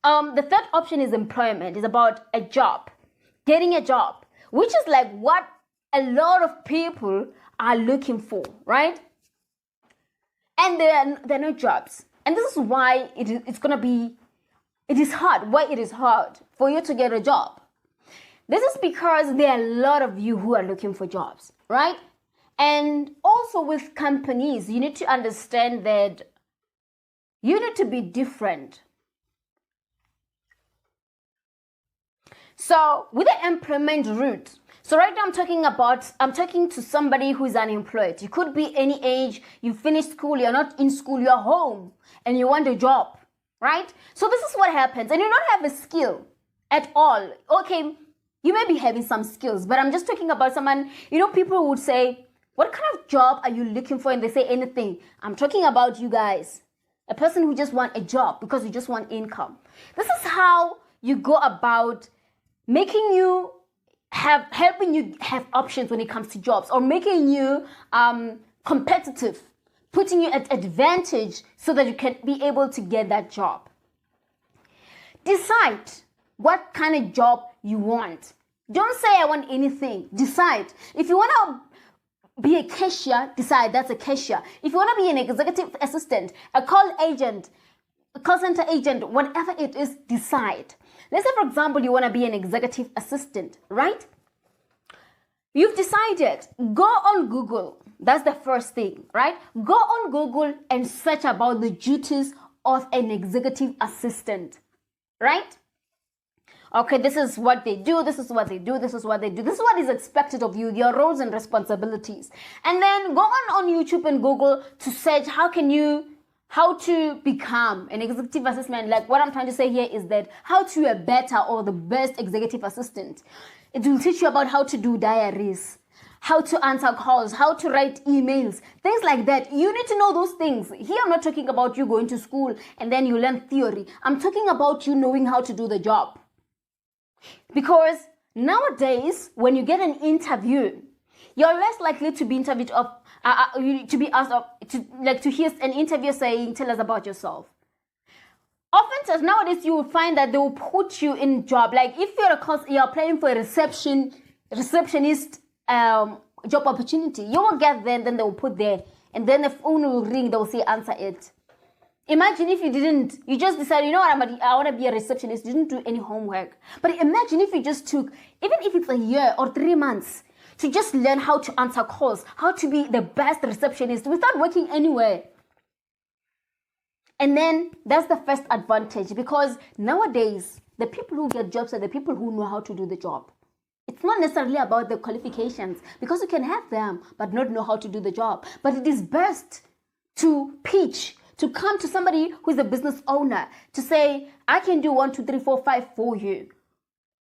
The third option is employment. It's about a job, getting a job, which is like what a lot of people are looking for, right? And there are no jobs. And this is why it is hard. Why it is hard for you to get a job. This is because there are a lot of you who are looking for jobs, right? And also with companies, you need to understand that you need to be different. So with the employment route, so right now I'm talking to somebody who is unemployed. You could be any age, you finished school, you're not in school, you're home, and you want a job, right? So this is what happens, and you don't have a skill at all. Okay, you may be having some skills, but I'm just talking about someone, people would say, what kind of job are you looking for? And they say anything. I'm talking about you guys, a person who just want a job because you just want income. This is how you go about helping you have options when it comes to jobs, or making you competitive, putting you at advantage so that you can be able to get that job. Decide what kind of job you want. Don't say I want anything. Decide. If you want to be a cashier, decide that's a cashier. If you want to be an executive assistant, a call center agent, whatever it is, decide. Let's say, for example, you want to be an executive assistant, right? You've decided. Go on Google. That's the first thing, right? Go on Google and search about the duties of an executive assistant, right? Okay, this is what they do, this is what they do, this is what they do. This is what is expected of you, your roles and responsibilities. And then go on YouTube and Google to search how to become an executive assistant. Like what I'm trying to say here is that how to be a better or the best executive assistant. It will teach you about how to do diaries, how to answer calls, how to write emails, things like that. You need to know those things. Here I'm not talking about you going to school and then you learn theory. I'm talking about you knowing how to do the job. Because nowadays, when you get an interview, you're less likely to be interviewed to be asked to hear an interview saying, tell us about yourself. Oftentimes nowadays you will find that they will put you in job. Like if you're applying for a receptionist job opportunity, you will get there, then they will put there, and then the phone will ring, they will say answer it. Imagine if you just decided, I want to be a receptionist, you didn't do any homework. But imagine if you just took, even if it's a year or 3 months, to just learn how to answer calls, how to be the best receptionist without working anywhere. And then that's the first advantage, because nowadays, the people who get jobs are the people who know how to do the job. It's not necessarily about the qualifications, because you can have them, but not know how to do the job. But it is best to pitch, to come to somebody who is a business owner, to say, I can do 1, 2, 3, 4, 5 for you.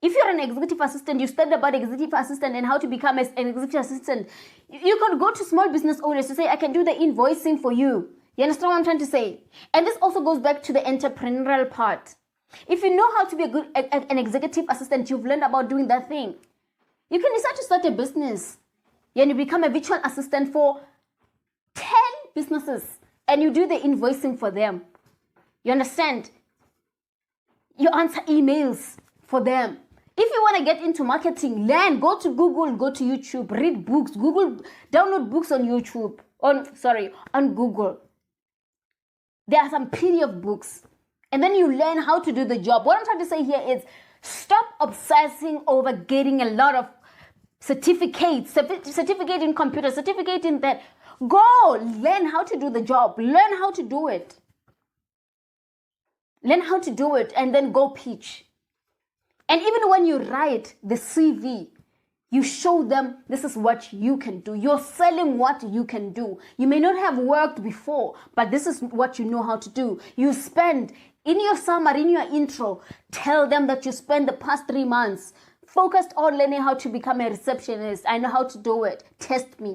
If you're an executive assistant, you study about executive assistant and how to become an executive assistant. You can go to small business owners to say, I can do the invoicing for you. You understand what I'm trying to say? And this also goes back to the entrepreneurial part. If you know how to be an executive assistant, you've learned about doing that thing. You can decide to start a business. And you become a virtual assistant for 10 businesses. And you do the invoicing for them. You understand? You answer emails for them. If you want to get into marketing, learn, go to Google, go to YouTube, read books, download books on YouTube, on Google. There are some PDF books. And then you learn how to do the job. What I'm trying to say here is stop obsessing over getting a lot of certificate in computer, certificate in that. Go learn how to do the job. Learn how to do it. Learn how to do it and then go pitch. And even when you write the CV, you show them this is what you can do. You're selling what you can do. You may not have worked before, but this is what you know how to do. You spend, in your summary, in your intro, tell them that you spent the past 3 months focused on learning how to become a receptionist. I know how to do it. Test me.